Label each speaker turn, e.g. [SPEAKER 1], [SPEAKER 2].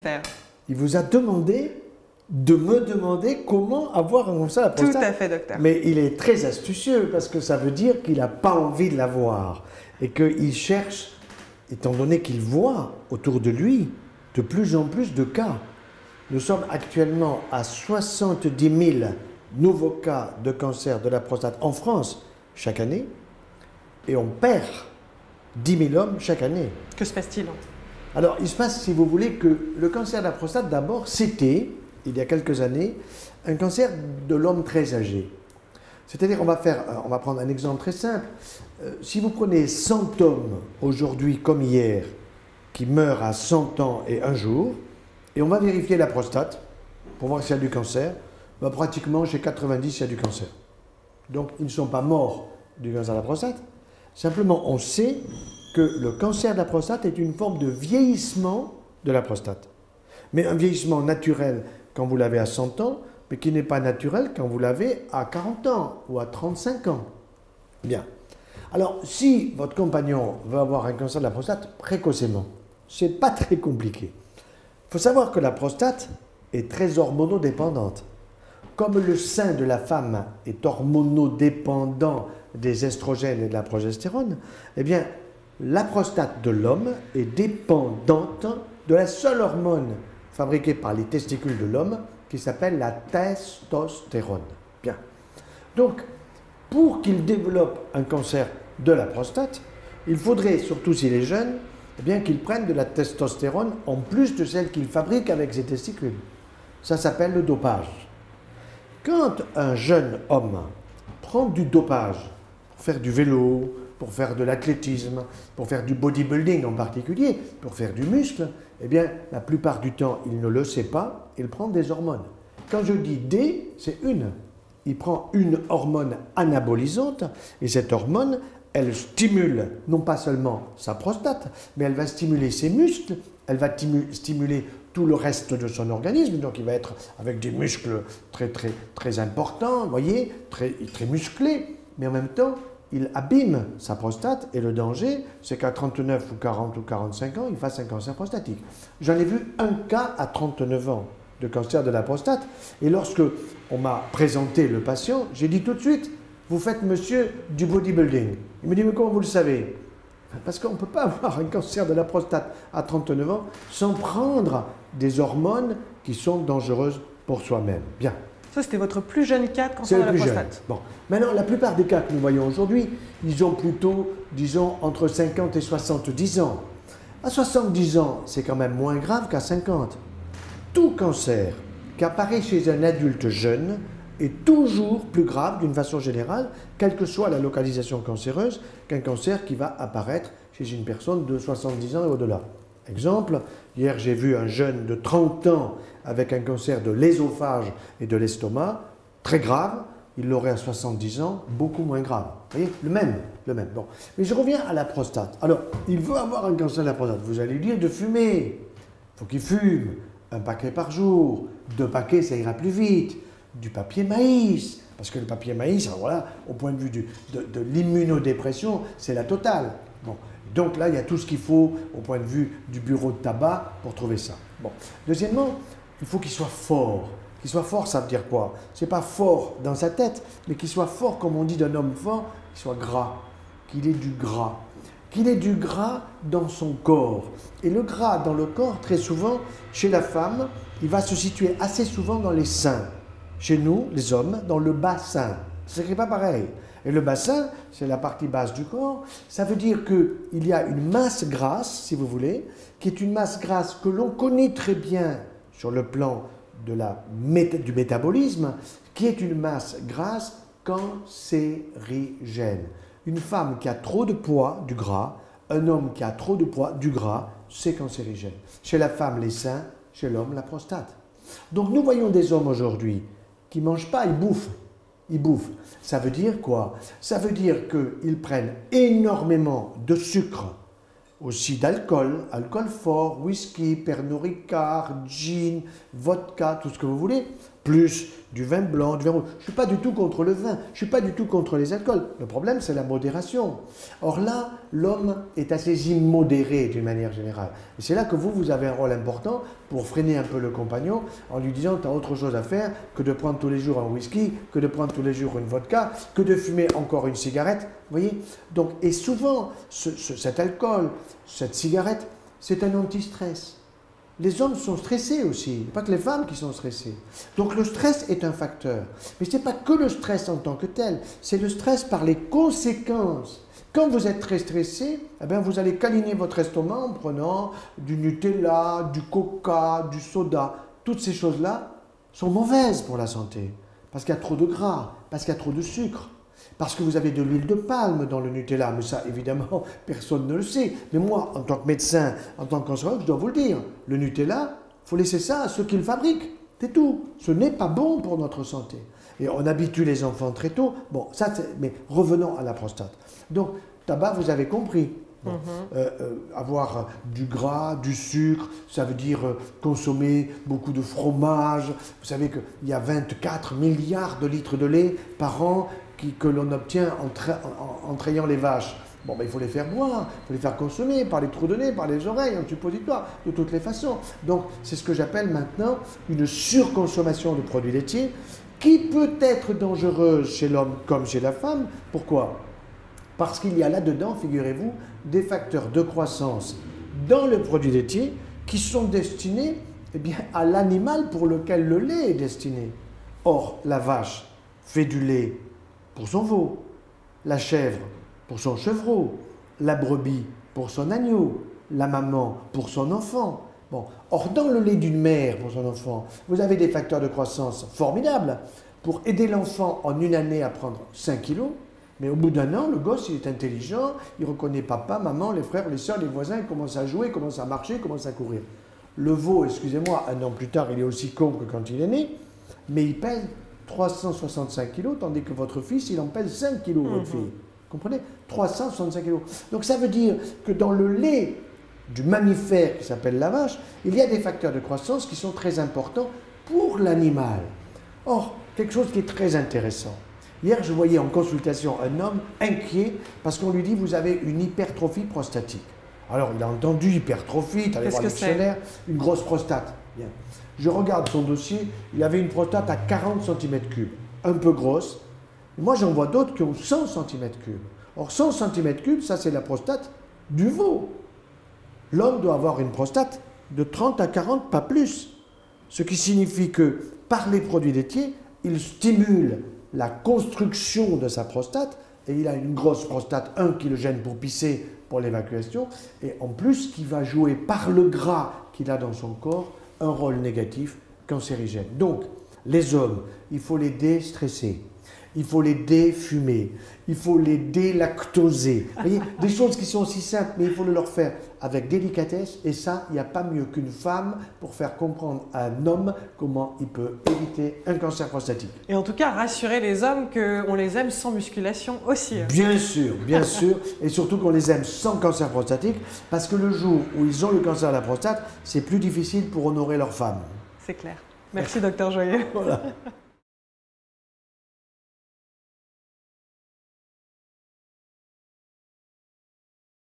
[SPEAKER 1] Faire.
[SPEAKER 2] Il vous a demandé de me demander comment avoir un cancer de la prostate.
[SPEAKER 1] Tout à fait, docteur.
[SPEAKER 2] Mais il est très astucieux parce que ça veut dire qu'il n'a pas envie de l'avoir et qu'il cherche, étant donné qu'il voit autour de lui de plus en plus de cas. Nous sommes actuellement à 70 000 nouveaux cas de cancer de la prostate en France chaque année et on perd 10 000 hommes chaque année.
[SPEAKER 1] Que se passe-t-il?
[SPEAKER 2] Alors, il se passe, si vous voulez, que le cancer de la prostate, d'abord, c'était, il y a quelques années, un cancer de l'homme très âgé. C'est-à-dire, on va prendre un exemple très simple. Si vous prenez 100 hommes, aujourd'hui comme hier, qui meurent à 100 ans et un jour, et on va vérifier la prostate, pour voir s'il y a du cancer, ben, pratiquement chez 90, il y a du cancer. Donc, ils ne sont pas morts du cancer de la prostate. Simplement, on sait que le cancer de la prostate est une forme de vieillissement de la prostate. Mais un vieillissement naturel quand vous l'avez à 100 ans, mais qui n'est pas naturel quand vous l'avez à 40 ans ou à 35 ans. Bien. Alors, si votre compagnon veut avoir un cancer de la prostate, précocement, c'est pas très compliqué. Il faut savoir que la prostate est très hormonodépendante. Comme le sein de la femme est hormonodépendant des estrogènes et de la progestérone, eh bien, la prostate de l'homme est dépendante de la seule hormone fabriquée par les testicules de l'homme qui s'appelle la testostérone. Bien. Donc, pour qu'il développe un cancer de la prostate, il faudrait, surtout s'il est jeune, eh bien qu'il prenne de la testostérone en plus de celle qu'il fabrique avec ses testicules. Ça s'appelle le dopage. Quand un jeune homme prend du dopage pour faire du vélo, pour faire de l'athlétisme, pour faire du bodybuilding en particulier, pour faire du muscle, eh bien, la plupart du temps, il ne le sait pas, il prend des hormones. Quand je dis D, c'est une. Il prend une hormone anabolisante, et cette hormone, elle stimule non pas seulement sa prostate, mais elle va stimuler ses muscles, elle va stimuler tout le reste de son organisme, donc il va être avec des muscles très importants, vous voyez, très musclés, mais en même temps, il abîme sa prostate et le danger, c'est qu'à 39 ou 40 ou 45 ans, il fasse un cancer prostatique. J'en ai vu un cas à 39 ans de cancer de la prostate et lorsque on m'a présenté le patient, j'ai dit tout de suite, vous faites monsieur du bodybuilding. Il me dit, mais comment vous le savez? Parce qu'on ne peut pas avoir un cancer de la prostate à 39 ans sans prendre des hormones qui sont dangereuses pour soi-même. Bien.
[SPEAKER 1] Ça, c'était votre plus jeune cas de cancer de la prostate.
[SPEAKER 2] Bon. Maintenant, la plupart des cas que nous voyons aujourd'hui, ils ont plutôt, disons, entre 50 et 70 ans. À 70 ans, c'est quand même moins grave qu'à 50. Tout cancer qui apparaît chez un adulte jeune est toujours plus grave, d'une façon générale, quelle que soit la localisation cancéreuse, qu'un cancer qui va apparaître chez une personne de 70 ans et au-delà. Exemple, hier j'ai vu un jeune de 30 ans avec un cancer de l'ésophage et de l'estomac, très grave, il l'aurait à 70 ans, beaucoup moins grave. Vous voyez, le même. Bon. Mais je reviens à la prostate. Alors, il veut avoir un cancer de la prostate. Vous allez lui dire de fumer. Il faut qu'il fume. Un paquet par jour. 2 paquets, ça ira plus vite. Du papier maïs. Parce que le papier maïs, alors voilà, au point de vue de l'immunodépression, c'est la totale. Bon. Donc là, il y a tout ce qu'il faut au point de vue du bureau de tabac pour trouver ça. Bon. Deuxièmement, il faut qu'il soit fort. Qu'il soit fort, ça veut dire quoi? C'est pas fort dans sa tête, mais qu'il soit fort, comme on dit d'un homme fort, qu'il soit gras, qu'il ait du gras. Qu'il ait du gras dans son corps. Et le gras dans le corps, très souvent, chez la femme, il va se situer assez souvent dans les seins. Chez nous, les hommes, dans le bassin. C'est pas pareil. Et le bassin, c'est la partie basse du corps. Ça veut dire qu'il y a une masse grasse, si vous voulez, qui est une masse grasse que l'on connaît très bien sur le plan du métabolisme, qui est une masse grasse cancérigène. Une femme qui a trop de poids, du gras, un homme qui a trop de poids, du gras, c'est cancérigène. Chez la femme, les seins, chez l'homme, la prostate. Donc nous voyons des hommes aujourd'hui qui ne mangent pas, ils bouffent. Ils bouffent. Ça veut dire quoi? Ça veut dire qu'ils prennent énormément de sucre, aussi d'alcool, alcool fort, whisky, Pernod Ricard, gin, vodka, tout ce que vous voulez, plus du vin blanc, du vin rouge. Je ne suis pas du tout contre le vin, je ne suis pas du tout contre les alcools. Le problème, c'est la modération. Or là, l'homme est assez immodéré d'une manière générale. Et c'est là que vous avez un rôle important pour freiner un peu le compagnon en lui disant « tu as autre chose à faire que de prendre tous les jours un whisky, que de prendre tous les jours une vodka, que de fumer encore une cigarette. » Vous voyez? Donc, et souvent, cet alcool, cette cigarette, c'est un anti-stress. Les hommes sont stressés aussi, il n'y a pas que les femmes qui sont stressées. Donc le stress est un facteur. Mais ce n'est pas que le stress en tant que tel, c'est le stress par les conséquences. Quand vous êtes très stressé, eh bien vous allez câliner votre estomac en prenant du Nutella, du Coca, du soda. Toutes ces choses-là sont mauvaises pour la santé, parce qu'il y a trop de gras, parce qu'il y a trop de sucre. Parce que vous avez de l'huile de palme dans le Nutella, mais ça, évidemment, personne ne le sait. Mais moi, en tant que médecin, en tant que cancérologue, je dois vous le dire. Le Nutella, il faut laisser ça à ceux qui le fabriquent. C'est tout. Ce n'est pas bon pour notre santé. Et on habitue les enfants très tôt. Bon, ça, mais revenons à la prostate. Donc, tabac, vous avez compris. Bon, avoir du gras, du sucre, ça veut dire consommer beaucoup de fromage. Vous savez qu'il y a 24 milliards de litres de lait par an que l'on obtient en trayant les vaches. Bon, ben, il faut les faire boire, il faut les faire consommer par les trous de nez, par les oreilles, en suppositoire, de toutes les façons. Donc, c'est ce que j'appelle maintenant une surconsommation de produits laitiers qui peut être dangereuse chez l'homme comme chez la femme. Pourquoi ? Parce qu'il y a là-dedans, figurez-vous, des facteurs de croissance dans le produit laitier qui sont destinés à l'animal pour lequel le lait est destiné. Or, la vache fait du lait pour son veau, la chèvre pour son chevreau, la brebis pour son agneau, la maman pour son enfant. Bon. Or, dans le lait d'une mère pour son enfant, vous avez des facteurs de croissance formidables pour aider l'enfant en une année à prendre 5 kilos. Mais au bout d'un an, le gosse, il est intelligent, il reconnaît papa, maman, les frères, les soeurs, les voisins, il commence à jouer, il commence à marcher, il commence à courir. Le veau, excusez-moi, un an plus tard, il est aussi con que quand il est né, mais il pèse 365 kilos, tandis que votre fils, il en pèse 5 kilos, votre fille. Vous comprenez? 365 kilos. Donc ça veut dire que dans le lait du mammifère qui s'appelle la vache, il y a des facteurs de croissance qui sont très importants pour l'animal. Or, quelque chose qui est très intéressant. Hier, je voyais en consultation un homme inquiet parce qu'on lui dit « vous avez une hypertrophie prostatique ». Alors, il a entendu hypertrophie, il allait voir le dictionnaire, une grosse prostate. Bien. Je regarde son dossier, il avait une prostate à 40 cm3, un peu grosse. Moi, j'en vois d'autres qui ont 100 cm3. Or, 100 cm3, ça c'est la prostate du veau. L'homme doit avoir une prostate de 30 à 40, pas plus. Ce qui signifie que, par les produits laitiers, il stimule la construction de sa prostate, et il a une grosse prostate, qui le gêne pour pisser, pour l'évacuation, et en plus qui va jouer par le gras qu'il a dans son corps un rôle négatif cancérigène. Donc, les hommes, il faut les déstresser, il faut les défumer, il faut les délactoser. Vous voyez, des choses qui sont aussi simples, mais il faut le leur faire avec délicatesse, et ça, il n'y a pas mieux qu'une femme pour faire comprendre à un homme comment il peut éviter un cancer prostatique.
[SPEAKER 1] Et en tout cas, rassurer les hommes qu'on les aime sans musculation aussi.
[SPEAKER 2] Bien sûr, et surtout qu'on les aime sans cancer prostatique, parce que le jour où ils ont le cancer de la prostate, c'est plus difficile pour honorer leur femme.
[SPEAKER 1] C'est clair. Merci, docteur Joyeux.
[SPEAKER 2] Voilà.